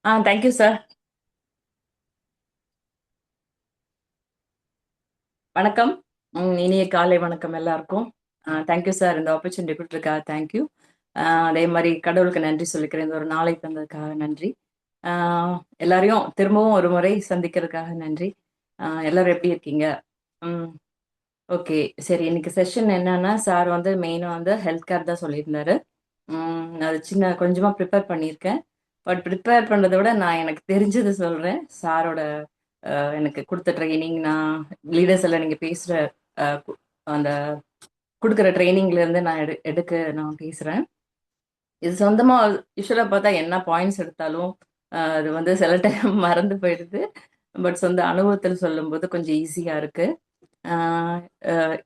Thank you sir. வணக்கம். இனிய காலை வணக்கம் எல்லாருக்கும். தேங்க்யூ சார், இந்த ஆப்பர்ச்சுனிட்டி கொடுத்துருக்காக தேங்க்யூ. அதே மாதிரி கடவுளுக்கு நன்றி சொல்லிக்கிறேன், இந்த ஒரு நாளை தந்ததுக்காக நன்றி. எல்லாரையும் திரும்பவும் ஒரு முறை சந்திக்கிறதுக்காக நன்றி. எல்லாரும் எப்படி இருக்கீங்க? ம் ஓகே. சரி, இன்னைக்கு செஷன் என்னன்னா, சார் வந்து மெயினாக வந்து ஹெல்த் கேர் தான் சொல்லியிருந்தாரு. அது சின்ன கொஞ்சமாக ப்ரிப்பேர் பண்ணியிருக்கேன். பட் ப்ரிப்பேர் பண்ணுறதை விட நான் எனக்கு தெரிஞ்சது சொல்கிறேன். சாரோட எனக்கு கொடுத்த ட்ரைனிங், நான் லீடர்ஸ் எல்லாம் நீங்கள் பேசுகிற அந்த கொடுக்குற ட்ரைனிங்லேருந்து நான் எடுக்க நான் பேசுகிறேன். இது சொந்தமாக யூஸ்வலாக பார்த்தா என்ன பாயிண்ட்ஸ் எடுத்தாலும் அது வந்து சில டைம் மறந்து போயிடுது. பட் சொந்த அனுபவத்தில் சொல்லும்போது கொஞ்சம் ஈஸியாக இருக்குது.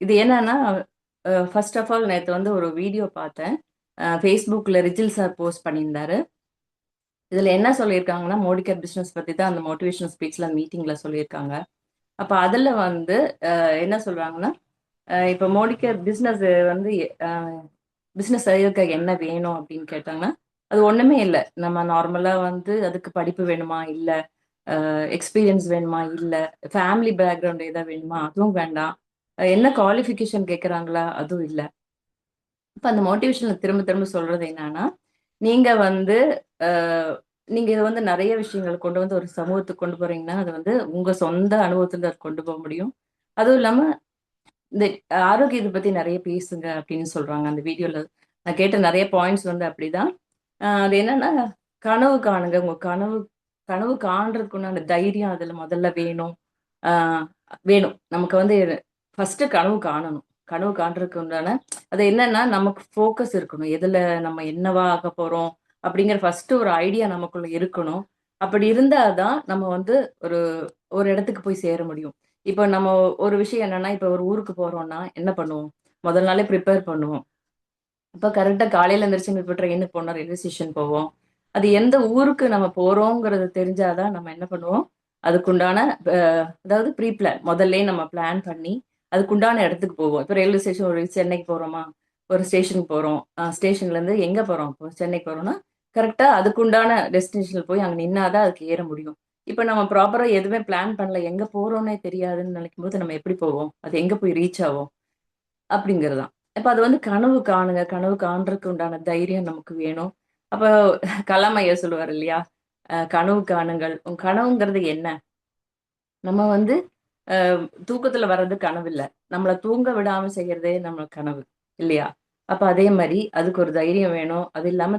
இது என்னன்னா, ஃபர்ஸ்ட் ஆஃப் ஆல் நேற்று வந்து ஒரு வீடியோ பார்த்தேன். ஃபேஸ்புக்கில் ரிஜில் சார் போஸ்ட் பண்ணியிருந்தாரு. இதில் என்ன சொல்லியிருக்காங்கன்னா, மோடிகேர் பிஸ்னஸ் பற்றி தான் அந்த மோட்டிவேஷனல் ஸ்பீச்சில் மீட்டிங்கில் சொல்லியிருக்காங்க. அப்ப அதுல வந்து என்ன சொல்றாங்கன்னா, இப்ப மோடிகேர் பிசினஸ் வந்து பிசினஸ் செய்யறதுக்கு என்ன வேணும் அப்படின்னு கேட்டாங்கன்னா, அது ஒண்ணுமே இல்ல. நம்ம நார்மலா வந்து அதுக்கு படிப்பு வேணுமா? இல்ல. எக்ஸ்பீரியன்ஸ் வேணுமா? இல்ல. ஃபேமிலி பேக்ரவுண்ட் ஏதாவது வேணுமா? அதுவும் வேண்டாம். என்ன குவாலிஃபிகேஷன் கேட்கறாங்களா? அதுவும் இல்ல. இப்ப அந்த மோட்டிவேஷன்ல திரும்ப திரும்ப சொல்றது என்னன்னா, நீங்க வந்து அ நீங்க இத வந்து நெறைய விஷயங்கள் கொண்டு வந்து ஒரு சமூகத்துக்கு கொண்டு போறீங்கன்னா, அது வந்து உங்க சொந்த அனுபவத்துல கொண்டு போ முடியும். அதுவும் இல்லாம இந்த ஆரோக்கியத்த பத்தி நெறைய பேசுங்க அப்படின்னு சொல்றாங்க அந்த வீடியோல. நான் கேட்ட நெறைய பாயிண்ட்ஸ் வந்து அப்படிதான். அது என்னன்னா, கனவு காணுங்க. உங்க கனவு கனவு காண்றதுக்கு உண்டான தைரியம் அதுல முதல்ல வேணும். ஆ வேணும். நமக்கு வந்து ஃபர்ஸ்ட்டு கனவு காணணும். கனவு காண்றதுக்கு உண்டான அது என்னன்னா, நமக்கு ஃபோக்கஸ் இருக்கணும். எதுல நம்ம என்னவா ஆகப் போறோம் அப்படிங்கிற ஃபர்ஸ்ட்டு ஒரு ஐடியா நமக்குள்ள இருக்கணும். அப்படி இருந்தா தான் நம்ம வந்து ஒரு ஒரு இடத்துக்கு போய் சேர முடியும். இப்ப நம்ம ஒரு விஷயம் என்னன்னா, இப்ப ஒரு ஊருக்கு போறோம்னா என்ன பண்ணுவோம்? முதல் நாளே ப்ரிப்பேர் பண்ணுவோம். இப்ப கரெக்ட்டா காலையில எந்திரிச்சு இப்ப ட்ரெயினுக்கு போனா ரயில்வே ஸ்டேஷன் போவோம். அது எந்த ஊருக்கு நம்ம போறோங்கிறது தெரிஞ்சா தான் நம்ம என்ன பண்ணுவோம்? அதுக்குண்டான அ அதாவது ப்ரீ பிளான் முதல்லயே நம்ம பிளான் பண்ணி, அதுக்குண்டான இடத்துக்கு போவோம். இப்ப ரயில்வே ஸ்டேஷன் ஒரு சென்னைக்கு போறோமா, ஒரு ஸ்டேஷனுக்கு போறோம். ஸ்டேஷன்லேருந்து எங்க போறோம்? இப்போ சென்னைக்கு போறோம்னா, கரெக்ட்டா அதுக்குண்டான டெஸ்டினேஷன்ல போய் அங்க நின்னா தான் அதுக்கு ஏற முடியும். இப்ப நம்ம ப்ராப்பரா எதுவுமே பிளான் பண்ணல. எங்க போறோம்னே தெரியாதுன்னு நினைக்கும்போது நம்ம எப்படி போவோம்? அது எங்க போய் ரீச் ஆவோம்? அப்படிங்கிறது தான். இப்ப அது வந்து கனவு காணுங்க. கனவு காண்றதுக்கு உண்டான தைரியம் நமக்கு வேணும். அப்ப கலாம் ஐயா சொல்லுவாரு இல்லையா? கனவு காணுங்கள். உன் கனவுங்கிறது என்ன? நம்ம வந்து அ தூக்கத்துல வர்றது கனவு இல்ல. நம்மள தூங்க விடாம செய்யறதே நம்ம கனவு. இல்லையா? அப்ப அதே மாரி அதுக்கு ஒரு தைரியம் வேணும். அது இல்லாம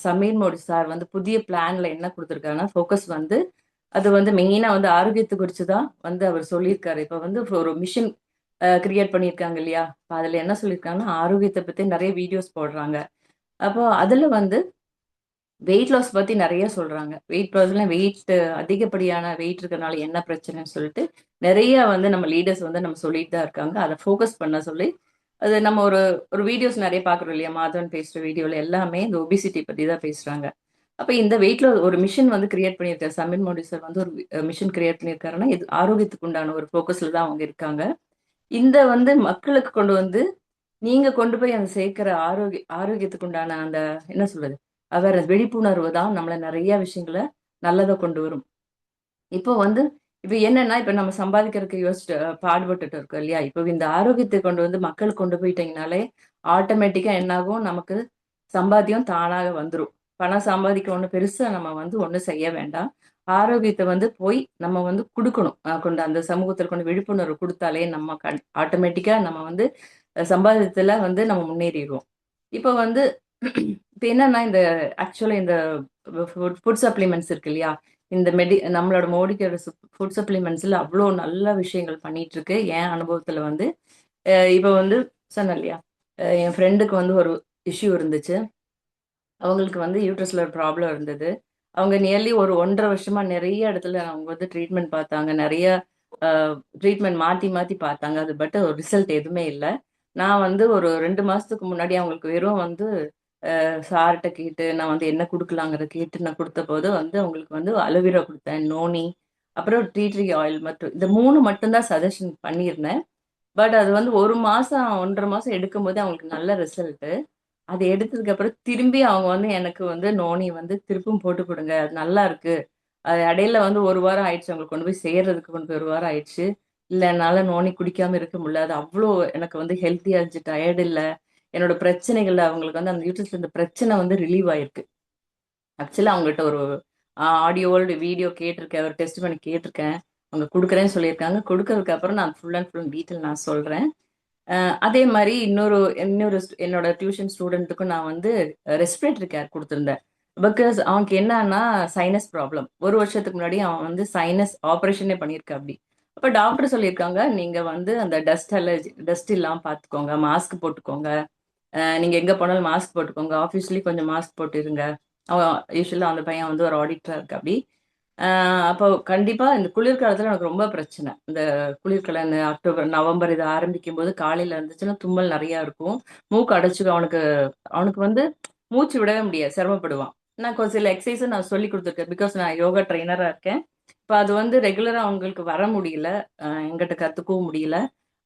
சமீர் மோடி சார் வந்து புதிய பிளான்ல என்ன குடுத்திருக்காருன்னா, ஃபோக்கஸ் வந்து அது வந்து மெயினா வந்து ஆரோக்கியத்த குறிச்சு தான் வந்து அவர் சொல்லியிருக்காரு. இப்ப வந்து ஒரு மிஷன் கிரியேட் பண்ணியிருக்காங்க இல்லையா? இப்ப அதுல என்ன சொல்லியிருக்காங்கன்னா, ஆரோக்கியத்த பத்தி நெறைய வீடியோஸ் போடுறாங்க. அப்போ அதுல வந்து வெயிட் லாஸ் பத்தி நெறைய சொல்றாங்க. வெயிட் லாஸ்ல அதிகப்படியான வெயிட் இருக்கனால என்ன பிரச்சனைன்னு சொல்லிட்டு, நெறைய வந்து நம்ம லீடர்ஸ் வந்து நம்ம சொல்லிட்டு தான் இருக்காங்க. அத ஃபோக்கஸ் பண்ண சொல்லி, அது நம்ம ஒரு ஒரு வீடியோஸ் நெறைய பார்க்குறோம் இல்லையா? மாதவன் பேசுற வீடியோல எல்லாமே இந்த ஒபிசிட்டி பத்தி தான் பேசுறாங்க. அப்ப இந்த வெயிட்ல ஒரு மிஷன் வந்து கிரியேட் பண்ணியிருக்காரு. சமீர் மோடி சார் வந்து ஒரு மிஷன் கிரியேட் பண்ணியிருக்காருன்னா, இது ஆரோக்கியத்துக்கு உண்டான ஒரு ஃபோக்கஸ்ல தான் அவங்க இருக்காங்க. இந்த வந்து மக்களுக்கு கொண்டு வந்து, நீங்க கொண்டு போய் அந்த சேர்க்கிற ஆரோக்கியத்துக்கு உண்டான அந்த என்ன சொல்றது? விழிப்புணர்வு தான் நம்மள நெறைய விஷயங்கள நல்லதா கொண்டு வரும். இப்போ வந்து இப்ப என்னன்னா, இப்ப நம்ம சம்பாதிக்கிறதுக்கு யோசிச்சுட்டு பாடுபட்டுட்டு இருக்கோம் இல்லையா? இப்ப இந்த ஆரோக்கியத்த கொண்டு வந்து மக்களுக்கு கொண்டு போயிட்டீங்கனாலே, ஆட்டோமேட்டிக்கா என்னாகும்? நமக்கு சம்பாத்தியம் தானாக வந்துரும். பணம் சம்பாதிக்க ஒண்ணும் பெருசா நம்ம வந்து ஒண்ணும் செய்ய வேண்டாம். ஆரோக்கியத்த வந்து போய் நம்ம வந்து குடுக்கணும். கொண்டு அந்த சமூகத்துல கொண்டு விழிப்புணர்வு குடுத்தாலே நம்ம ஆட்டோமேட்டிக்கா நம்ம வந்து சம்பாதியத்துல வந்து நம்ம முன்னேறிருவோம். இப்ப வந்து இப்ப என்னன்னா, இந்த ஆக்சுவலா இந்த ஃபுட் சப்ளிமெண்ட்ஸ் இருக்கு இல்லையா? இந்த நம்மளோட மோடிக்கோட ஃபுட் சப்ளிமெண்ட்ஸ்ல அவ்ளோ நல்ல விஷயங்கள் பண்ணிட்டு இருக்கு. என் அனுபவத்துல வந்து, இப்ப வந்து சொன்னேன் இல்லையா? என் ஃப்ரெண்டுக்கு வந்து ஒரு இஷ்யூ இருந்துச்சு. அவங்களுக்கு வந்து யூட்ரஸ்ல ஒரு ப்ராப்ளம் இருந்தது. அவங்க நியர்லி ஒரு 1 1/2 வருஷமா நெறைய இடத்துல அவங்க வந்து ட்ரீட்மெண்ட் பார்த்தாங்க. நெறைய அ ட்ரீட்மெண்ட் மாத்தி மாத்தி பார்த்தாங்க. அது பட் ஒரு ரிசல்ட் எதுவுமே இல்ல. நான் வந்து ஒரு 2 மாசத்துக்கு முன்னாடி அவங்களுக்கு வெறும் வந்து சார்ட்ட கேட்டு நான் வந்து என்ன குடுக்கலாங்கிறத கேட்டு நான் குடுத்தபோது வந்து அவங்களுக்கு வந்து அலோவேரா குடுத்தேன், நோனி, அப்புறம் டீ ட்ரீ ஆயில் மற்றும் இந்த 3 மட்டும் தான் சஜஷன் பண்ணியிருந்தேன். பட் அது வந்து 1 மாசம் 1 1/2 மாசம் எடுக்கும்போது அவங்களுக்கு நல்ல ரிசல்ட். அதை எடுத்ததுக்கு அப்புறம் திரும்பி அவங்க வந்து எனக்கு வந்து நோனி வந்து திருப்பும் போட்டு கொடுங்க, அது நல்லா இருக்கு. அது இடையில வந்து ஒரு வாரம் ஆயிடுச்சு, அவங்களுக்கு கொண்டு போய் சேர்றதுக்கு கொண்டு போய் ஒரு வாரம் ஆயிடுச்சு. இல்ல என்னால நோனி குடிக்காம இருக்க முடியல, அது அவ்வளோ எனக்கு வந்து ஹெல்த்தியா இருந்துச்சு, டயர்டு இல்ல. என்னோட பிரச்சனைகள்ல அவங்களுக்கு வந்து அந்த யூடியூப்ல இந்த பிரச்சனை வந்து ரிலீவ் ஆயிருக்கு. ஆக்சுவலா அவங்ககிட்ட ஒரு ஆடியோவோட வீடியோ கேட்டிருக்கேன், ஒரு டெஸ்ட் பண்ணி கேட்டிருக்கேன். அவங்க கொடுக்குறேன்னு சொல்லியிருக்காங்க. கொடுக்கறதுக்கு அப்புறம் நான் ஃபுல் அண்ட் ஃபுல் டீட்டெயில் நான் சொல்றேன். அதே மாதிரி இன்னொரு இன்னொரு என்னோட டியூஷன் ஸ்டூடெண்ட்டுக்கும் நான் வந்து ரெஸ்பிரேட்டரி கேர் கொடுத்துருந்தேன். பிகாஸ் அவனுக்கு என்னன்னா சைனஸ் ப்ராப்ளம். ஒரு வருஷத்துக்கு முன்னாடி அவன் வந்து சைனஸ் ஆப்ரேஷனே பண்ணியிருக்கா அப்படி. அப்ப டாக்டர் சொல்லியிருக்காங்க, நீங்க வந்து அந்த டஸ்ட் அலர்ஜி, டஸ்ட் இல்லாம பாத்துக்கோங்க, மாஸ்க் போட்டுக்கோங்க. நீங்க எங்க போனாலும் மாஸ்க் போட்டுக்கோங்க, ஆஃபீஸ்லயும் கொஞ்சம் மாஸ்க் போட்டு இருங்க. அவன் யூஸ்வலா அந்த பையன் வந்து ஒரு ஆடிட்டரா இருக்கு அப்படி. அப்போ கண்டிப்பா இந்த குளிர்காலத்துல எனக்கு ரொம்ப பிரச்சனை. இந்த குளிர்காலம் இந்த அக்டோபர், நவம்பர் இது ஆரம்பிக்கும் போது காலையில இருந்துச்சுன்னா தும்மல் நிறைய இருக்கும். மூக்கு அடைச்சுக்கும் அவனுக்கு. அவனுக்கு வந்து மூச்சு விடவே முடியாது, சிரமப்படுவான். நான் கொஞ்சம் சில எக்ஸசைஸும் நான் சொல்லி கொடுத்துருக்கேன். பிகாஸ் நான் யோகா ட்ரைனரா இருக்கேன். இப்ப அது வந்து ரெகுலரா அவங்களுக்கு வர முடியல. எங்கிட்ட கத்துக்கவும் முடியல.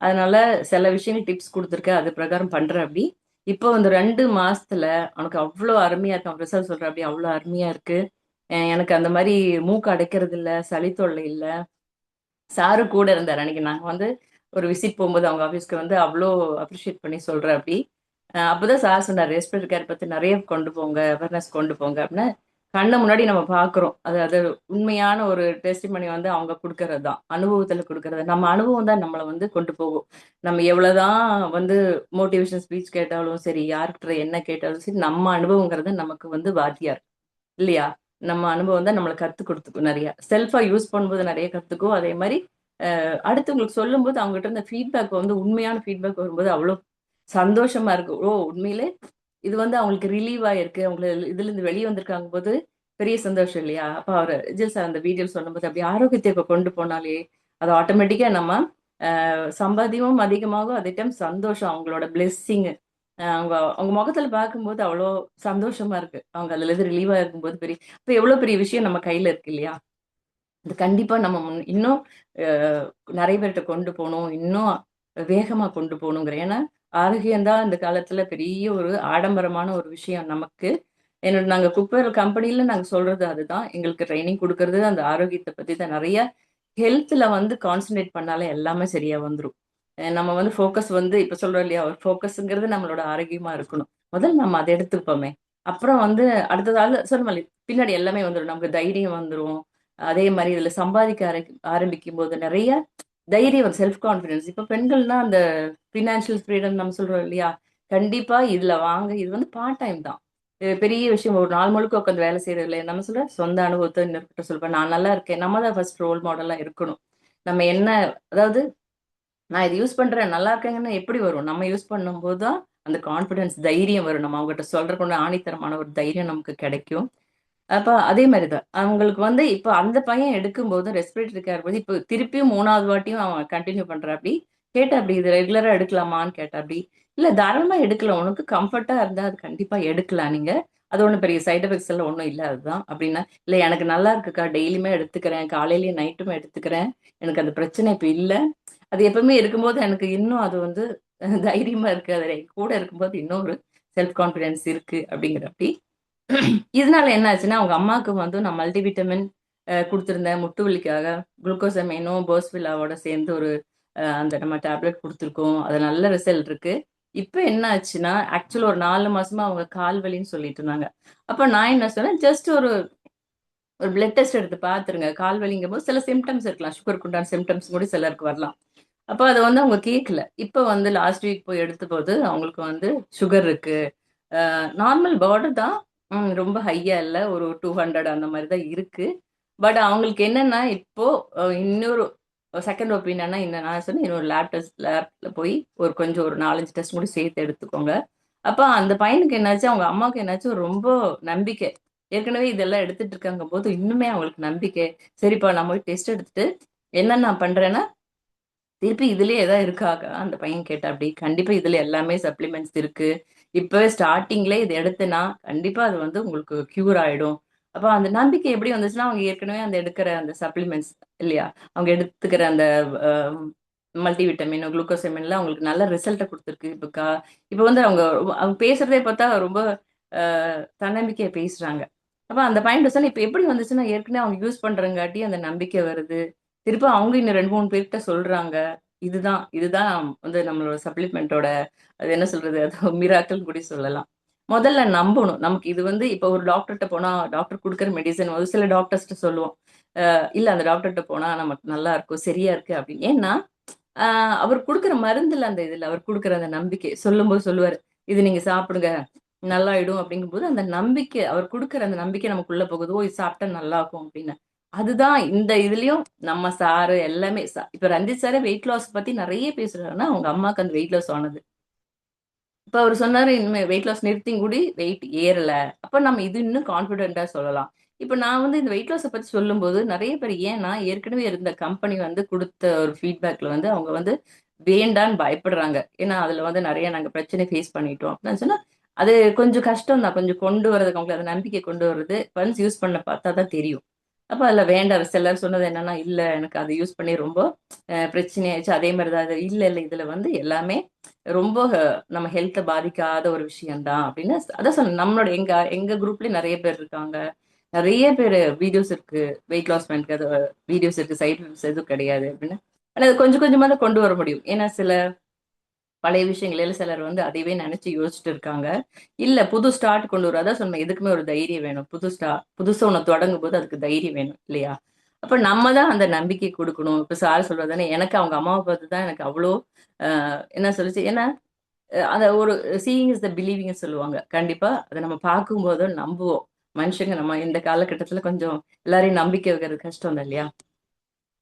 அதனால சில விஷயங்கள் டிப்ஸ் கொடுத்துருக்கேன். அது பிரகாரம் பண்றேன் அப்படி. இப்போ இந்த 2 மாசத்துல அவனுக்கு அவ்வளோ அருமையா இருக்கு. அவன் ரிசல்ட் சொல்ற அப்படி அவ்வளோ அருமையா இருக்கு. எனக்கு அந்த மாதிரி மூக்கு அடைக்கிறது இல்ல, சளி தொல்லை இல்ல. சாரு கூட இருந்தார் அன்னைக்கு. நாங்க வந்து ஒரு விசிட் போகும்போது அவங்க ஆஃபீஸ்க்கு வந்து அவ்வளோ அப்ரிஷியேட் பண்ணி சொல்றேன் அப்படி. அப்பதான் சார் சொன்னார், ரெஸ்பிரேட்டரி கேர் பத்தி நிறைய கொண்டு போங்க, அவேர்னஸ் கொண்டு போங்க அப்படின்னு. கண்ணு முன்னாடி நம்ம பாக்குறோம். அது அது உண்மையான ஒரு டெஸ்டிமனி வந்து அவங்க கொடுக்கறது தான், அனுபவத்துல கொடுக்கறது. நம்ம அனுபவம் தான் நம்மளை வந்து கொண்டு போகும். நம்ம எவ்வளவுதான் வந்து மோட்டிவேஷன் ஸ்பீச் கேட்டாலும் சரி, யார்கிட்ட என்ன கேட்டாலும் சரி, நம்ம அனுபவங்கிறது நமக்கு வந்து வாத்தியார் இல்லையா? நம்ம அனுபவம் தான் நம்மளை கத்து கொடுத்துக்கும். நிறைய செல்ஃபா யூஸ் பண்ணும்போது நிறைய கத்துக்கும். அதே மாதிரி அடுத்தவங்களுக்கு சொல்லும்போது அவங்ககிட்ட இருந்த ஃபீட்பேக் வந்து உண்மையான ஃபீட்பேக் வரும்போது அவ்வளோ சந்தோஷமா இருக்கு. ஓ, உண்மையிலே இது வந்து அவங்களுக்கு ரிலீவ் ஆயிருக்கு, அவங்க இதுல இருந்து வெளியே வந்திருக்காங்க போது பெரிய சந்தோஷம் இல்லையா? அப்ப அவர் விஜய் சார் அந்த வீடியோ சொல்லும்போது அப்படி ஆரோக்கியத்தை இப்ப கொண்டு போனாலே அது ஆட்டோமேட்டிக்கா நம்ம சம்பாத்தியமும் அதிகமாகும். அதே டைம் சந்தோஷம், அவங்களோட பிளெஸ்ஸிங் அவங்க அவங்க முகத்துல பார்க்கும்போது அவ்வளோ சந்தோஷமா இருக்கு. அவங்க அதுல இருந்து ரிலீவா இருக்கும்போது பெரிய இப்ப எவ்வளவு பெரிய விஷயம் நம்ம கையில இருக்கு இல்லையா? இது கண்டிப்பா நம்ம இன்னும் அஹ், நிறைய பேர்கிட்ட கொண்டு போகணும், இன்னும் வேகமா கொண்டு போகணுங்கிற. ஏன்னா ஆரோக்கியம்தான் இந்த காலத்துல பெரிய ஒரு ஆடம்பரமான ஒரு விஷயம் நமக்கு. நாங்க குப்பர் கம்பெனில நாங்க சொல்றது அதுதான். எங்களுக்கு ட்ரைனிங் கொடுக்கறது அந்த ஆரோக்கியத்தை பத்தி தான். நிறைய ஹெல்த்ல வந்து கான்சென்ட்ரேட் பண்ணாலே எல்லாமே சரியா வந்துரும். நம்ம வந்து ஃபோக்கஸ் வந்து இப்ப சொல்றோம் இல்லையா, ஒரு ஃபோக்கஸ்ங்கிறது நம்மளோட ஆரோக்கியமா இருக்கணும். முதல்ல நம்ம அதை எடுத்துப்போமே. அப்புறம் வந்து அடுத்ததால சொன்ன பின்னாடி எல்லாமே வந்துடும், நமக்கு தைரியம் வந்துரும். அதே மாதிரி இதுல சம்பாதிக்க ஆரம்பிக்கும் போது நிறைய தைரியம், செல்ஃப் கான்பிடன்ஸ். இப்ப பெண்கள்னா அந்த பினான்சியல் ஃப்ரீடம் நம்ம சொல்றோம் இல்லையா? கண்டிப்பா இதுல வாங்க. இது வந்து பார்ட் டைம் தான். இது பெரிய விஷயம். ஒரு நாள் முழுக்க உட்காந்து வேலை செய்யறது இல்லை. நம்ம சொல்ற சொந்த அனுபவத்தை இன்னொருக்கிட்ட சொல்றேன். நான் நல்லா இருக்கேன், நம்ம தான் ஃபர்ஸ்ட் ரோல் மாடலா இருக்கணும். நம்ம என்ன, அதாவது நான் இது யூஸ் பண்றேன் நல்லா இருக்கேங்கன்னு எப்படி வரும்? நம்ம யூஸ் பண்ணும்போது தான் அந்த கான்பிடன்ஸ், தைரியம் வரும். நம்ம அவங்ககிட்ட சொல்றதுக்கு ஆணித்தரமான ஒரு தைரியம் நமக்கு கிடைக்கும். அப்ப அதே மாதிரிதான் அவங்களுக்கு வந்து இப்ப அந்த பையன் எடுக்கும்போது ரெஸ்பிரேட்டரி கேர் போது இப்ப திருப்பியும் 3வது வாட்டியும் அவன் கண்டினியூ பண்றாப்படி. கேட்டா அப்படி இது ரெகுலரா எடுக்கலாமான்னு கேட்டா அப்படி. இல்ல தாராளமா எடுக்கலாம், உனக்கு கம்ஃபர்ட்டா இருந்தா அது கண்டிப்பா எடுக்கலாம் நீங்க. அது ஒண்ணும் பெரிய சைட் எஃபெக்ட்ஸ் எல்லாம் ஒண்ணும் இல்ல அதுதான் அப்படின்னா. இல்ல எனக்கு நல்லா இருக்குக்கா, டெய்லியுமே எடுத்துக்கிறேன், காலையிலயும் நைட்டுமே எடுத்துக்கிறேன், எனக்கு அந்த பிரச்சனை இப்ப இல்ல. அது எப்பவுமே இருக்கும்போது எனக்கு இன்னும் அது வந்து தைரியமா இருக்கு. அது கூட இருக்கும்போது இன்னும் ஒரு செல்ஃப் கான்பிடன்ஸ் இருக்கு அப்படிங்கிற அப்படி. இதனால என்ன ஆச்சுன்னா, அவங்க அம்மாவுக்கு வந்து நான் மல்டிவிட்டமின் குடுத்திருந்தேன் முட்டு வலிக்காக. குளுக்கோசமைனும், போஸ்பிலாவோட சேர்ந்து ஒரு அந்த நம்ம டேப்லெட் குடுத்துருக்கோம். அது நல்ல ரிசல்ட் இருக்கு. இப்ப என்ன ஆச்சுன்னா, ஆக்சுவலா ஒரு 4 மாசமா அவங்க கால் வலின்னு சொல்லிட்டு இருந்தாங்க. அப்ப நான் என்ன சொன்னேன், ஜஸ்ட் ஒரு ஒரு பிளட் டெஸ்ட் எடுத்து பார்த்துருங்க. கால் வலிங்கும்போது சில சிம்டம்ஸ் இருக்கலாம். சுகருக்கு உண்டான சிம்டம்ஸ் கூட சிலருக்கு வரலாம். அப்ப அத வந்து அவங்க கேட்கல. இப்ப வந்து லாஸ்ட் வீக் போய் எடுத்தபோது அவங்களுக்கு வந்து சுகர் இருக்கு. நார்மல் பார்டர் தான். ரொம்ப ஹையா இல்ல. ஒரு 200 அந்த மாரி தான் இருக்கு. பட் அவங்களுக்கு என்னன்னா, இப்போ இன்னொரு செகண்ட் ஒப்பீனியன்னா என்ன நான் சொன்னேன், இன்னொரு லேப்ல போய் ஒரு கொஞ்சம் ஒரு 4, 5 டெஸ்ட் கூட சேர்த்து எடுத்துக்கோங்க. அப்ப அந்த பையனுக்கு என்னாச்சு, அவங்க அம்மாவுக்கு என்னாச்சு, ரொம்ப நம்பிக்கை. ஏற்கனவே இதெல்லாம் எடுத்துட்டு இருக்காங்கம்போது, இன்னுமே அவங்களுக்கு நம்பிக்கை. சரிப்பா நான் போய் டெஸ்ட் எடுத்துட்டு என்ன நான் பண்றேன்னா, திருப்பி இதுலயே ஏதாவது இருக்கா அந்த பையன் கேட்டாப்படி. கண்டிப்பா இதுல எல்லாமே சப்ளிமெண்ட்ஸ் இருக்கு. இப்பவே ஸ்டார்ட்டிங்ல இது எடுத்தேன்னா, கண்டிப்பா அது வந்து உங்களுக்கு கியூர் ஆயிடும். அப்ப அந்த நம்பிக்கை எப்படி வந்துச்சுன்னா, அவங்க ஏற்கனவே அந்த எடுக்கிற அந்த சப்ளிமெண்ட்ஸ் இல்லையா? அவங்க எடுத்துக்கிற அந்த மல்டிவிட்டமின், குளுக்கோசமின்லாம் அவங்களுக்கு நல்ல ரிசல்ட்ட குடுத்துருக்கு. இப்ப வந்து அவங்க அவங்க பேசுறதே பார்த்தா ரொம்ப அ தன்னம்பிக்கையா பேசுறாங்க. அப்ப அந்த பாயிண்ட் சொன்னா இப்ப எப்படி வந்துச்சுன்னா, ஏற்கனவே அவங்க யூஸ் பண்றங்காட்டி அந்த நம்பிக்கை வருது. திரும்ப அவங்க இன்னும் 2, 3 பேர்கிட்ட சொல்றாங்க. இதுதான் வந்து நம்மளோட சப்ளிமெண்டோட அது என்ன சொல்றது? அது மிராக்கிள்னு கூட சொல்லலாம். முதல்ல நம்பணும். நமக்கு இது வந்து இப்ப ஒரு டாக்டர்ட்ட போனா, டாக்டர் குடுக்குற மெடிசின் ஒரு சில டாக்டர்ஸ்ட்ட சொல்லுவோம். இல்ல அந்த டாக்டர்ட்ட போனா நமக்கு நல்லா இருக்கும், சரியா இருக்கு அப்படின்னு. ஏன்னா, அ அவர் குடுக்குற மருந்துல அந்த இதுல அவர் குடுக்குற அந்த நம்பிக்கை. சொல்லும்போது சொல்லுவாரு, "இது நீங்க சாப்பிடுங்க, நல்லாயிடும்." அப்படிங்கும்போது அந்த நம்பிக்கை அவர் குடுக்குற அந்த நம்பிக்கை நமக்குள்ள போகுது. ஓ! இது சாப்பிட்டா நல்லாக்கும் அப்படின்னு. அதுதான் இந்த இதுலயும் நம்ம சாரு எல்லாமே இப்ப ரஞ்சித் சாரே வெயிட் லாஸ் பத்தி நெறைய பேசுறாருன்னா, அவங்க அம்மாக்கு அந்த வெயிட் லாஸ் ஆனது. இப்ப அவரு சொன்னாரு, "இனிமே வெயிட் லாஸ் நிறுத்திங்கூடி வெயிட் ஏறல." அப்ப நம்ம இது இன்னும் கான்ஃபிடென்ட்டா சொல்லலாம். இப்ப நான் வந்து இந்த வெயிட் லாஸ பத்தி சொல்லும்போது, நெறைய பேர் ஏன்னா, ஏற்கனவே இருந்த கம்பெனி வந்து குடுத்த ஒரு ஃபீட்பேக்ல வந்து அவங்க வந்து வேண்டான்னு பயப்படுறாங்க. ஏன்னா, அதுல வந்து நெறைய நாங்க பிரச்சனை ஃபேஸ் பண்ணிட்டோம். அப்படின்னு சொன்னா, அது கொஞ்சம் கஷ்டம் தான். கொஞ்சம் கொண்டு வரதுக்கு அவங்களுக்கு அந்த நம்பிக்கை கொண்டு வரது. ஒன்ஸ் யூஸ் பண்ண பார்த்தா தான் தெரியும். அப்ப அதுல வேண்டாம். சிலர் சொன்னது என்னன்னா, "இல்ல எனக்கு அத யூஸ் பண்ணி ரொம்ப பிரச்சனையாயிருச்சு." அதே மாரி தான் இது. இல்ல இதுல வந்து எல்லாமே ரொம்ப நம்ம ஹெல்த்த பாதிக்காத ஒரு விஷயம் தான் அப்படின்னு அதான் சொன்னேன். நம்மளோட எங்க எங்க குரூப்லயும் நெறைய பேர் இருக்காங்க. நெறைய பேரு வீடியோஸ் இருக்கு. வெயிட் லாஸ் பண்றது வீடியோஸ் இருக்கு. சைட் எஃபெக்ட்ஸ் எதுவும் கிடையாது அப்படின்னு. ஆனா அது கொஞ்சம் கொஞ்சமா தான் கொண்டு வர முடியும். ஏன்னா சில பழைய விஷயங்கள சிலர் வந்து அதையவே நெனச்சு யோசிச்சுட்டு இருக்காங்க. இல்ல புது ஸ்டார்ட் கொண்டு வரும். அதான் சொன்னேன். எதுக்குமே ஒரு தைரியம் வேணும். புதுசா ஒண்ணு தொடங்கும்போது அதுக்கு தைரியம் வேணும் இல்லையா? அப்ப நம்ம தான் அந்த நம்பிக்கை குடுக்கணும். இப்ப சார் சொல்றது தானே எனக்கு அவங்க அம்மாவ பார்த்து தான் எனக்கு அவ்ளோ என்ன சொல்லுச்சு ஏன்னா அந்த ஒரு சீயிங் இஸ் த பிலீவிங்ன்னு சொல்லுவாங்க. கண்டிப்பா அத நம்ம பார்க்கும்போது நம்புவோம். மனுஷங்க நம்ம இந்த காலகட்டத்தில கொஞ்சம் எல்லாரையும் நம்பிக்கை வைக்கிறது கஷ்டம் தான் இல்லையா?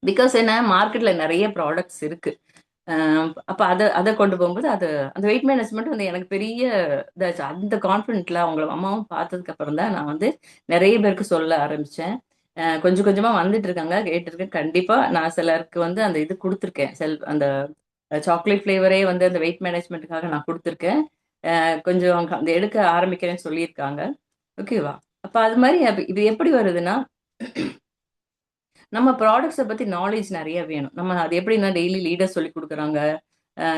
பிகாஸ் என்ன மார்க்கெட்ல நெறைய ப்ராடக்ட்ஸ் இருக்கு. அ அப்ப அத அத கொண்டு போகும்போது அந்த வெயிட் மேனேஜ்மெண்ட் வந்து எனக்கு பெரிய இதாச்சு. அந்த கான்ஃபிடென்ட்ல அவங்கள அம்மாவும் பார்த்ததுக்கு அப்புறம் தான் நான் வந்து நெறைய பேருக்கு சொல்ல ஆரம்பிச்சேன். கொஞ்சம் கொஞ்சமா வந்துட்டு இருக்காங்க. கேட்டுருக்கேன். கண்டிப்பா நான் சிலருக்கு வந்து அந்த இது குடுத்துருக்கேன். அந்த சாக்லேட் ஃப்ளேவரே வந்து அந்த வெயிட் மேனேஜ்மென்ட்க்காக நான் குடுத்துருக்கேன். கொஞ்சம் அந்த எடுக்க ஆரம்பிக்கிறேன்னு சொல்லியிருக்காங்க. ஓகேவா? அப்ப அது மாரி இது எப்படி வருதுன்னா, நம்ம ப்ராடக்ட்ஸ பத்தி நாலேட்ஜ் நெறைய வேணும். நம்ம அது எப்படின்னா டெய்லி லீடர்ஸ் சொல்லிக் குடுக்குறாங்க.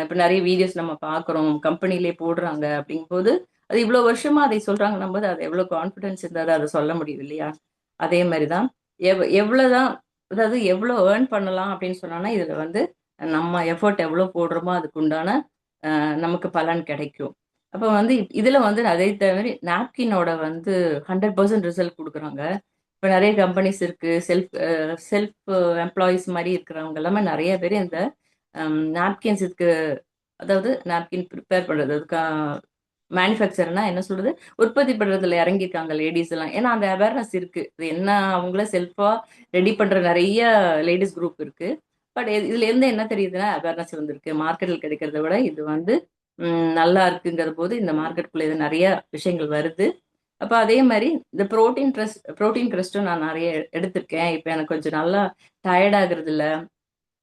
இப்ப நெறைய வீடியோஸ் நம்ம பார்க்குறோம். கம்பெனிலயே போடுறாங்க அப்படிங்கும்போது, அது இவ்வளோ வருஷமா அதை சொல்றாங்கன்னும்போது, அது எவ்வளோ கான்ஃபிடன்ஸ் இருந்தா தான் அத சொல்ல முடியும் இல்லையா? அதே மாரி தான் எவ்வளோதான் அதாவது எவ்வளோ ஏர்ன் பண்ணலாம் அப்படின்னு சொன்னோம்னா, இதுல வந்து நம்ம எஃபோர்ட் எவ்வளோ போடுறோமோ அதுக்கு உண்டான நமக்கு பலன் கிடைக்கும். அப்ப வந்து இதுல வந்து அதே தவிர நாப்கினோட வந்து 100% ரிசல்ட் குடுக்குறாங்க. இப்ப நெறைய கம்பெனிஸ் இருக்கு. செல்ஃப் எம்ப்ளாயீஸ் மாரி இருக்கிறவங்க எல்லாமே நெறைய பேரு இந்த நாப்கின்ஸ் இதுக்கு அதாவது நாப்கின் ப்ரிப்பேர் பண்றது. அதுக்கா மேனுஃபேக்சர்னா என்ன சொல்றது? உற்பத்தி பண்றதுல இறங்கியிருக்காங்க லேடீஸ் எல்லாம். ஏன்னா அந்த அவேர்னஸ் இருக்கு. இது என்ன அவங்களே செல்ஃபா ரெடி பண்ற நெறைய லேடீஸ் குரூப் இருக்கு. பட் இதுல இருந்து என்ன தெரியுதுன்னா, அவேர்னஸ் வந்திருக்கு. மார்க்கெட்ல கிடைக்கிறத விட இது வந்து நல்லா இருக்குங்கிற போது இந்த மார்க்கெட்குள்ள இது நெறைய விஷயங்கள் வருது. அப்ப அதே மாரி இந்த புரோட்டீன் கிரஸ்டும் நான் நெறைய எடுத்திருக்கேன். இப்ப எனக்கு கொஞ்சம் நல்லா டயர்ட் ஆகுறது இல்ல.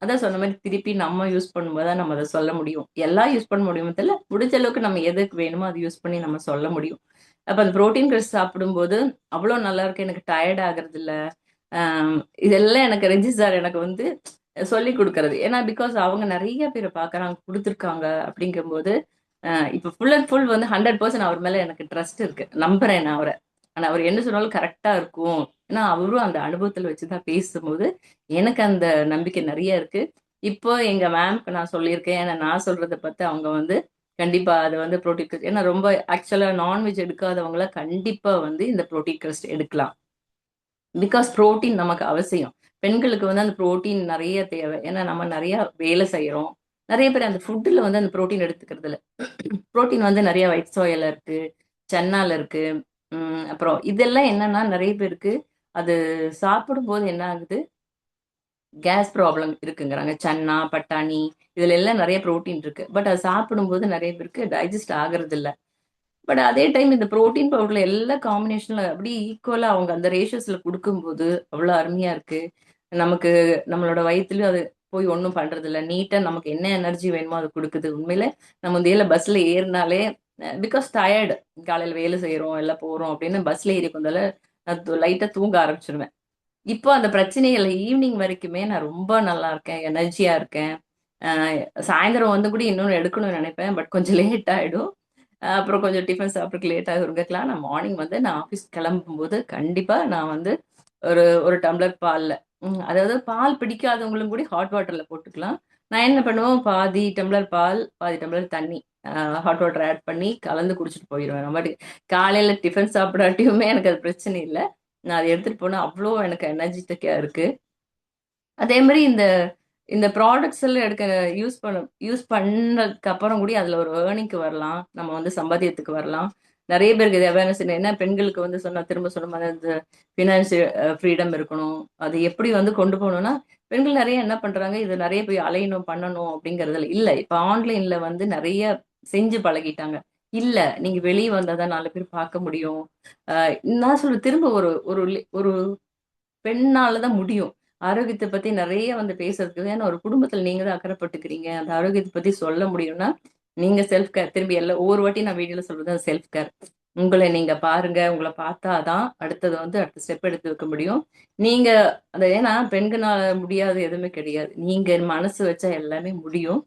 அதான் சொன்ன மாரி திருப்பி நம்ம யூஸ் பண்ணும்போது தான் நம்ம அத சொல்ல முடியும். எல்லாம் யூஸ் பண்ண முடியுமோ தெர்ல. முடிஞ்ச அளவுக்கு நம்ம எதுக்கு வேணுமோ அத யூஸ் பண்ணி நம்ம சொல்ல முடியும். அப்ப அந்த புரோட்டீன் கிரஸ்ட் சாப்பிடும்போது அவ்ளோ நல்லாருக்கு. எனக்கு டயர்ட் ஆகுறது இல்ல. அம் இதெல்லாம் எனக்கு ரஞ்சித் சார் எனக்கு வந்து சொல்லிக் குடுக்குறது. ஏன்னா, பிகாஸ் அவங்க நெறைய பேர பார்க்குறாங்க, குடுத்துருக்காங்க அப்படிங்கும்போது, இப்ப ஃபுல் அண்ட் ஃபுல் வந்து 100% அவர் மேல எனக்கு ட்ரஸ்ட் இருக்கு. நம்புறேன் நான் அவர. ஆனா, அவர் என்ன சொன்னாலும் கரெக்ட்டா இருக்கும். ஏன்னா, அவரும் அந்த அனுபவத்துல வச்சு தான் பேசும்போது, எனக்கு அந்த நம்பிக்கை நெறைய இருக்கு. இப்போ எங்க மேம்க்கு நான் சொல்லியிருக்கேன். ஏன்னா, நான் சொல்றத பார்த்து அவங்க வந்து கண்டிப்பா அது வந்து புரோட்டீன் ஏன்னா ரொம்ப ஆக்சுவலா நான்வெஜ் எடுக்காதவங்கள கண்டிப்பா வந்து இந்த புரோட்டீன் கிரஸ்ட் எடுக்கலாம். பிகாஸ் புரோட்டீன் நமக்கு அவசியம். பெண்களுக்கு வந்து அந்த புரோட்டீன் நெறைய தேவை. ஏன்னா நம்ம நெறைய வேலை செய்றோம். நெறைய பேர் அந்த ஃபுட்ல வந்து அந்த புரோட்டீன் எடுத்துக்கிறது இல்ல. புரோட்டீன் வந்து நெறைய ஒயிட் சோயால இருக்கு, சன்னால இருக்கு. அப்புறம் இதெல்லாம் என்னன்னா நெறைய பேருக்கு அது சாப்பிடும்போது என்ன ஆகுது, கேஸ் ப்ராப்ளம் இருக்குங்கிறாங்க. சன்னா, பட்டாணி இதுல எல்லாம் நெறைய புரோட்டீன் இருக்கு. பட் அது சாப்பிடும்போது நெறைய பேருக்கு டைஜெஸ்ட் ஆகுறதில்ல. பட் அதே டைம் இந்த புரோட்டீன் பவுடர்ல எல்லா காம்பினேஷன்ல அப்படியே ஈக்குவலா அவங்க அந்த ரேஷியோஸ்ல குடுக்கும்போது, அவ்வளோ அருமையா இருக்கு. நமக்கு நம்மளோட வயித்துலயும் அது போய் ஒண்ணும் பண்றதில்ல. நீட்டா நமக்கு என்ன எனர்ஜி வேணுமோ அது குடுக்குது. உண்மையிலே நம்ம முந்தியெல்லாம் பஸ்ல ஏறுனாலே பிகாஸ் டயர்டு. காலையில வேலை செய்றோம், எல்லாம் போறோம் அப்படின்னு பஸ்ல ஏறி வந்தால நான் லைட்டா தூங்க ஆரம்பிச்சுருவேன். இப்போ அந்த பிரச்சனையே இல்ல. ஈவினிங் வரைக்குமே நான் ரொம்ப நல்லா இருக்கேன். எனர்ஜியா இருக்கேன். சாயந்தரம் வந்து கூட இன்னொன்னு எடுக்கணும்னு நினைப்பேன். பட் கொஞ்சம் லேட் ஆயிடும். அப்புறம் கொஞ்சம் டிஃபன் சாப்பிட்றதுக்கு லேட் ஆகுறதுக்கெல்லாம் நான் மார்னிங் வந்து நான் ஆஃபீஸ் கிளம்பும்போது கண்டிப்பா நான் வந்து ஒரு ஒரு டம்ளர் பால்ல அதாவது பால் பிடிக்காதவங்களும் கூட ஹாட் வாட்டர்ல போட்டுக்கலாம். நான் என்ன பண்ணுவேன், பாதி டம்ளர் பால், பாதி டம்ளர் தண்ணி ஹாட் வாட்டர் ஆட் பண்ணி கலந்து குடிச்சிட்டு போயிருவேன். நம்ம பாட்டுக்கு காலையில டிஃபன் சாப்பிடாட்டியுமே எனக்கு அது பிரச்சனை இல்ல. நான் அத எடுத்துட்டு போனா அவ்ளோ எனக்கு எனர்ஜிட்டிக்கா இருக்கு. அதே மாரி இந்த இந்த ப்ராடக்ட்ஸ் எல்லாம் யூஸ் பண்ணதுக்கு அப்புறம் கூட அதுல ஒரு ஏர்னிங்க்கு வரலாம். நம்ம வந்து சம்பாத்தியத்துக்கு வரலாம். நெறைய பேருக்கு இது அவேர்னஸ் இல்ல. ஏன்னா பெண்களுக்கு வந்து திரும்ப சொன்ன மாரி அந்த ஃபினான்ஷியல் ஃப்ரீடம் இருக்கணும். அது எப்படி வந்து கொண்டு போணும்னா, பெண்கள் நெறைய என்ன பண்றாங்க, இது நெறைய போய் அலையணும், பண்ணணும் அப்படிங்கிறதுல இல்ல. இப்ப ஆன்லைன்ல வந்து நெறைய செஞ்சு பழகிட்டாங்க. இல்ல, நீங்க வெளிய வந்தா தான் 4 பேர் பார்க்க முடியும். அ நான் சொல்றேன் திரும்ப ஒரு ஒரு ஒரு பெண்ணால தான் முடியும். ஆரோக்கியத்த பத்தி நெறைய வந்து பேசுறதுக்கு. ஏன்னா ஒரு குடும்பத்துல நீங்க தான் அக்கறைப்பட்டுக்கிறீங்க. அந்த ஆரோக்கியத்த பத்தி சொல்ல முடியும்னா, நீங்க செல்ஃப் கேர் திரும்பி ஒவ்வொரு வாட்டி நான் வீடியோல சொல்றது அது செல்ஃப் கேர். உங்கள நீங்க பாருங்க. உங்கள பார்த்தா தான் அடுத்தது வந்து அடுத்த ஸ்டெப் எடுத்து வைக்க முடியும். நீங்க ஏன்னா பெண்கனால முடியாதது எதுவுமே கிடையாது. நீங்க மனசு வச்சா எல்லாமே முடியும்.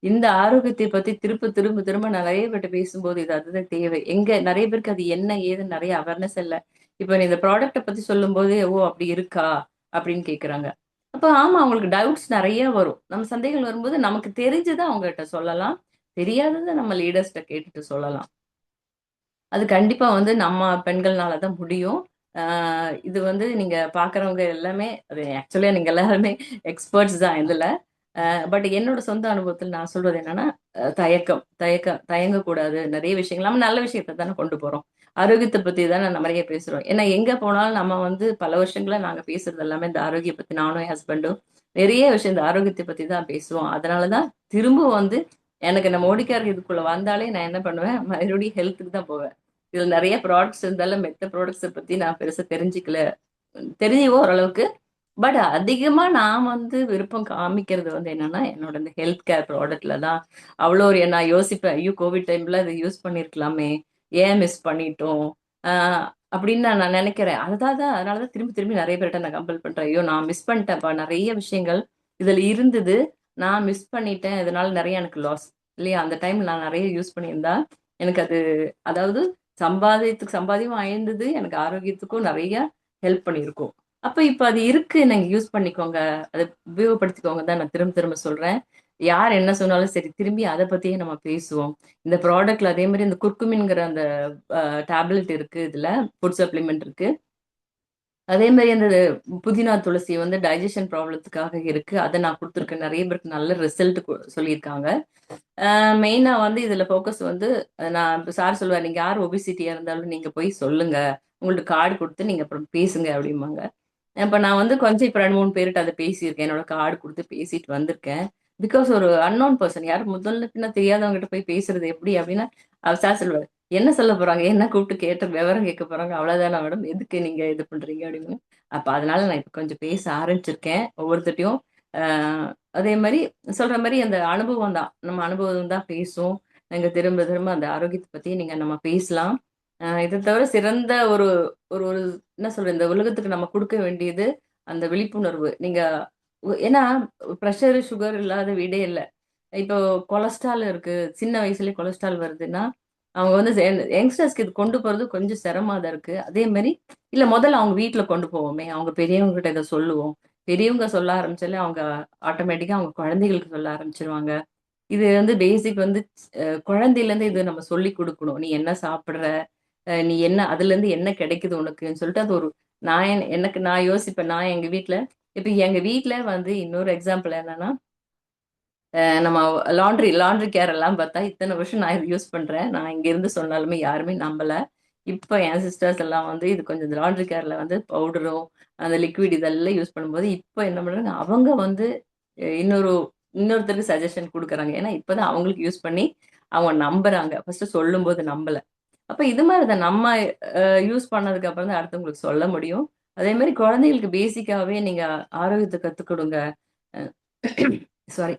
இந்த ஆரோக்கியத்தை பத்தி திரும்ப திரும்ப நான் நெறைய பேர்ட்ட பேசும்போது இது அதுதான் தேவை. எங்க நெறைய பேருக்கு அது என்ன ஏதுன்னு நெறைய அவேர்னஸ் இல்ல. இப்ப நீ இந்த ப்ராடக்ட்ட பத்தி சொல்லும்போது, "ஓ! அப்படி இருக்கா?" அப்படின்னு கேட்கறாங்க. அப்ப ஆமா அவங்களுக்கு டவுட்ஸ் நெறைய வரும். நம்ம சந்தேகங்கள் வரும்போது நமக்கு தெரிஞ்சத அவங்ககிட்ட சொல்லலாம். தெரியாதத நம்ம லீடர்ஸ்ட்ட கேட்டுட்டு சொல்லலாம். அது கண்டிப்பா வந்து நம்ம பெண்கள்னால தான் முடியும். ஆ இது வந்து நீங்க பார்க்குறவங்க எல்லாமே அது ஆக்சுவலா நீங்க எல்லாருமே எக்ஸ்பர்ட்ஸ் தான் இதுல. பட் என்னோட சொந்த அனுபவத்துல நான் சொல்றது என்னன்னா, தயங்கக்கூடாது. நெறைய விஷயங்கள் நம்ம நல்ல விஷயத்த தானே கொண்டு போறோம். ஆரோக்கியத்த பத்தி தானே நெறைய பேசுறோம். ஏன்னா எங்க போனாலும் நம்ம வந்து பல வருஷங்களா நாங்க பேசுறது எல்லாமே இந்த ஆரோக்கியம் பத்தி நானும் என் ஹஸ்பண்டும் நெறைய விஷயம் இந்த ஆரோக்கியத்த பத்தி தான் பேசுவோம். அதனால தான் திரும்ப வந்து எனக்கு இந்த மோடிகேர் இதுக்குள்ள வந்தாலே நான் என்ன பண்ணுவேன், மறுபடியும் ஹெல்த்துக்கு தான் போவேன். இதுல நெறைய ப்ராடக்ட்ஸ் இருந்தாலும் மெத்த ப்ராடக்ட்ஸ பத்தி நான் பெருசா தெரிஞ்சுக்கல. தெரியும் ஓரளவுக்கு. பட் அதிகமா நான் வந்து விருப்பம் காமிக்கிறது வந்து என்னன்னா, என்னோட இந்த ஹெல்த் கேர் ப்ராடக்ட்ல தான். அவ்ளோ ஒரு நான் யோசிப்பேன். ஐயோ! கோவிட் டைம்ல இத யூஸ் பண்ணியிருக்கலாமே! ஏன் மிஸ் பண்ணிட்டோம்? அ அப்படின்னு நான் நெனைக்கிறேன். அதனால தான் திரும்பி திரும்பி நெறைய பேர்ட்ட நான் கம்பல் பண்றேன். ஐயோ! நான் மிஸ் பண்ணிட்டேன்ப்பா. நெறைய விஷயங்கள் இதுல இருந்தது. நான் மிஸ் பண்ணிட்டேன். இதனால நெறைய எனக்கு லாஸ். இல்லையா? அந்த டைம்ல நான் நெறைய யூஸ் பண்ணியிருந்தா, எனக்கு அது அதாவது சம்பாதியமும் ஆயிருந்தது. எனக்கு ஆரோக்கியத்துக்கும் நெறைய ஹெல்ப் பண்ணியிருக்கும். அப்ப இப்ப அது இருக்கு. நீங்க யூஸ் பண்ணிக்கோங்க. அத உபயோகப்படுத்திக்கோங்க தான் நான் திரும்ப திரும்ப சொல்றேன். யார் என்ன சொன்னாலும் சரி, திரும்பி அத பத்தியே நம்ம பேசுவோம். இந்த ப்ராடக்ட்ல அதே மாரி இந்த குர்குமின்ங்கிற அந்த டேப்லெட் இருக்கு இதுல. ஃபுட் சப்ளிமெண்ட் இருக்கு. அதே மாரி அந்த புதினா, துளசி வந்து டைஜெஷன் ப்ராப்ளத்துக்காக இருக்கு. அத நான் குடுத்துருக்கேன். நெறைய பேருக்கு நல்ல ரிசல்ட் சொல்லியிருக்காங்க. மெயினா வந்து இதுல ஃபோக்கஸ் வந்து நான் இப்ப சார் சொல்லுவாரு, "நீங்க யார் ஒபிசிட்டியா இருந்தாலும் நீங்க போய் சொல்லுங்க. உங்கள்ட்ட கார்டு குடுத்து நீங்க அப்புறம் பேசுங்க" அப்படிம்பாங்க. இப்ப நான் வந்து கொஞ்சம் இப்ப 2, 3 பேர்ட்ட அத பேசியிருக்கேன். என்னோட கார்டு குடுத்து பேசிட்டு வந்திருக்கேன். பிகாஸ் ஒரு அன்னோன் பெர்சன் யாரும் முதல்ல பின்ன தெரியாதவங்ககிட்ட போய் பேசுறது எப்படி அப்படின்னா, அவர் சார் சொல்லுவாரு, "என்ன சொல்ல போறாங்க? என்ன கூப்பிட்டு கேட்டு விவரம் கேட்க போறாங்க. அவ்வளவுதானா மேடம்? எதுக்கு நீங்க இது பண்றீங்க?" அப்படின்னு. அப்ப அதனால நான் இப்ப கொஞ்சம் பேச ஆரம்பிச்சிருக்கேன். ஒவ்வொருத்தர்ட்டயும். அ அதே மாரி சொல்ற மாரி அந்த அனுபவம் தான். நம்ம அனுபவம் தான் பேசும். நீங்க திரும்ப திரும்ப அந்த ஆரோக்கியத்த பத்தி நம்ம பேசலாம். இத தவிர சிறந்த ஒரு ஒரு ஒரு என்ன சொல்றது, இந்த உலகத்துக்கு நம்ம குடுக்க வேண்டியது அந்த விழிப்புணர்வு. நீங்க ஏன்னா பிரஷர், சுகர் இல்லாத வீடே இல்ல. இப்போ கொலஸ்ட்ரால் இருக்கு. சின்ன வயசுலயே கொலஸ்ட்ரால் வருதுன்னா, அவங்க வந்து யங்ஸ்டர்ஸ்க்கு இது கொண்டு போறது கொஞ்சம் சிரமமா தான் இருக்கு. அதே மாரி இல்ல முதல்ல அவங்க வீட்ல கொண்டு போவோமே, அவங்க பெரியவங்க கிட்ட இத சொல்லுவோம். பெரியவங்க சொல்ல ஆரம்பிச்சாலே அவங்க ஆட்டோமேட்டிக்கா அவங்க குழந்தைகளுக்கு சொல்ல ஆரம்பிச்சுருவாங்க. இது வந்து பேசிக் வந்து குழந்தையிலேருந்து இது நம்ம சொல்லிக் குடுக்கணும். நீ என்ன சாப்பிடுற? நீ என்ன அதுலேருந்து என்ன கிடைக்குது உனக்குன்னு சொல்லிட்டு அது ஒரு எனக்கு நான் யோசிப்பேன். நான் எங்க வீட்ல இப்ப எங்க வீட்ல வந்து இன்னொரு எக்ஸாம்பிள் என்னன்னா, நம்ம லாண்ட்ரி கேர் எல்லாம் பார்த்தா இத்தன வருஷம் நான் இத யூஸ் பண்றேன். நான் இங்க இருந்து சொன்னாலுமே யாருமே நம்பல. இப்ப என் சிஸ்டர்ஸ் எல்லாம் வந்து இது கொஞ்சம் இந்த லாண்ட்ரி கேர்ல வந்து பவுடரும், அந்த லிக்விட் இதெல்லாம் யூஸ் பண்ணும்போது, இப்ப என்ன பண்றாங்க, அவங்க வந்து அ இன்னொரு இன்னொருத்தருக்கு சஜஷன் குடுக்குறாங்க. ஏன்னா, இப்பதான் அவங்களுக்கு யூஸ் பண்ணி அவங்க நம்புறாங்க. ஃபர்ஸ்ட்டு சொல்லும்போது நம்பல. அப்ப இது மாரி தான் நம்ம யூஸ் பண்ணதுக்கு அப்புறம் தான் அடுத்தவங்களுக்கு சொல்ல முடியும். அதே மாரி குழந்தைகளுக்கு பேசிக்காவே நீங்க ஆரோக்கியத்த கத்துக் குடுங்க. அ சாரி.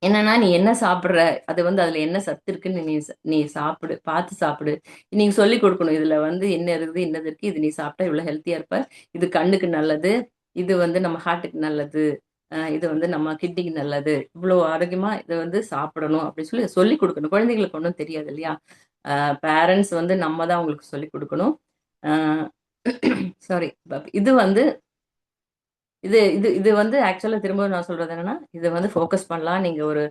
என்னன்னா, "நீ என்ன சாப்பிடுற? அது வந்து அதுல என்ன சத்து இருக்குன்னு நீ சாப்பிடு. பார்த்து சாப்பிடு." நீங்க சொல்லிக் குடுக்கணும். இதுல வந்து என்ன இருக்குது, இன்னது இருக்கு. இது நீ சாப்பிட்டா இவ்வளோ ஹெல்த்தியா இருப்ப. இது கண்ணுக்கு நல்லது. இது வந்து நம்ம ஹார்ட்டுக்கு நல்லது. இது வந்து நம்ம கிட்னிக்கு நல்லது, இவ்வளோ ஆரோக்கியமா இதை வந்து சாப்பிடணும் அப்படின்னு சொல்லி சொல்லி கொடுக்கணும். குழந்தைகளுக்கு ஒன்றும் தெரியாது இல்லையா? பேரண்ட்ஸ் வந்து நம்ம தான் அவங்களுக்கு சொல்லி கொடுக்கணும். சாரி. இது வந்து இது இது இது வந்து ஆக்சுவலா திரும்ப நான் சொல்றது என்னன்னா, இத வந்து ஃபோக்கஸ் பண்ணலாம். நீங்க ஒரு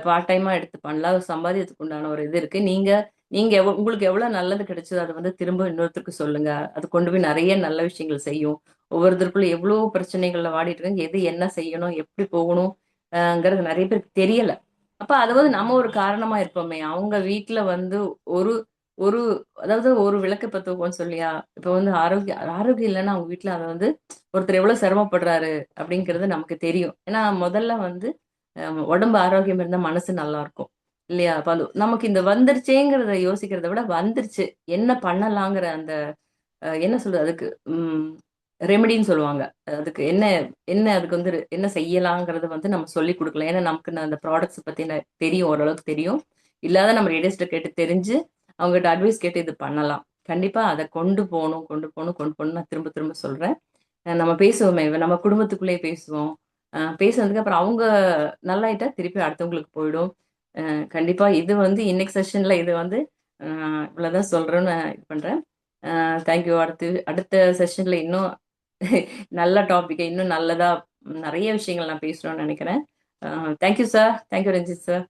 பார்ட் டைமா எடுத்து பண்ணலாம். சம்பாதியத்துக்கு உண்டான ஒரு இது இருக்கு. நீங்க நீங்க உங்களுக்கு எவ்வளவு நல்லது கிடைச்சதோ அத வந்து திரும்ப இன்னொருத்தருக்கு சொல்லுங்க. அது கொண்டு போய் நெறைய நல்ல விஷயங்கள் செய்யும். ஒவ்வொருத்தருக்குள்ள எவ்வளோ பிரச்சனைகள்ல வாடிட்டு இருக்காங்க. எது என்ன செய்யணும்? எப்படி போகணும்? ங்கிறது நெறைய பேருக்கு தெரியல. அப்ப அது வந்து நம்ம ஒரு காரணமா இருப்போமே! அவங்க வீட்ல வந்து ஒரு ஒரு அதாவது ஒரு விளக்கு பத்துவோம்ன்னு சொல்லியா, இப்ப வந்து ஆரோக்கியம் இல்லன்னா அவங்க வீட்ல அத வந்து ஒருத்தர் எவ்வளவு சிரமப்படுறாரு அப்படிங்கிறது நமக்கு தெரியும். ஏன்னா முதல்ல வந்து உடம்பு ஆரோக்கியம் இருந்தா மனசு நல்லா இருக்கும் இல்லையா? அப்ப அது நமக்கு இந்த வந்துருச்சேங்கிறத யோசிக்கிறத விட வந்துருச்சு என்ன பண்ணலாங்கிற அந்த என்ன சொல்றது அதுக்கு ரெமெடின்னு சொல்லுவாங்க. அதுக்கு என்ன என்ன அதுக்கு வந்து என்ன செய்யலாங்கிறத வந்து நம்ம சொல்லிக் கொடுக்கலாம். ஏன்னா நமக்கு அந்த ப்ராடக்ட்ஸ் பத்தி தெரியும், ஓரளவுக்கு தெரியும். இல்லாத நம்ம லேடிஸ்ட்ட கேட்டு தெரிஞ்சு அவங்ககிட்ட அட்வைஸ் கேட்டு இது பண்ணலாம். கண்டிப்பா அத கொண்டு போணும், கொண்டு போணும், கொண்டு போணும்னு நான் திரும்ப திரும்ப சொல்றேன். நம்ம பேசுவோமே, நம்ம குடும்பத்துக்குள்ளேயே பேசுவோம். பேசுனதுக்கு அப்புறம் அவங்க நல்லாயிட்டா திருப்பி அடுத்தவங்களுக்கு போயிடும். கண்டிப்பா இது வந்து இன்னைக்கு செஷன்ல இது வந்து அ இவ்வளவுதான் சொல்றேன்னு இது பண்றேன். Thank you. அடுத்த செஷன்ல இன்னும் நல்ல டாபிக்க இன்னும் நல்லதா நெறைய விஷயங்கள் நான் பேசணும்னு நெனைக்கிறேன். Thank you sir. Thank you Ranjith sir.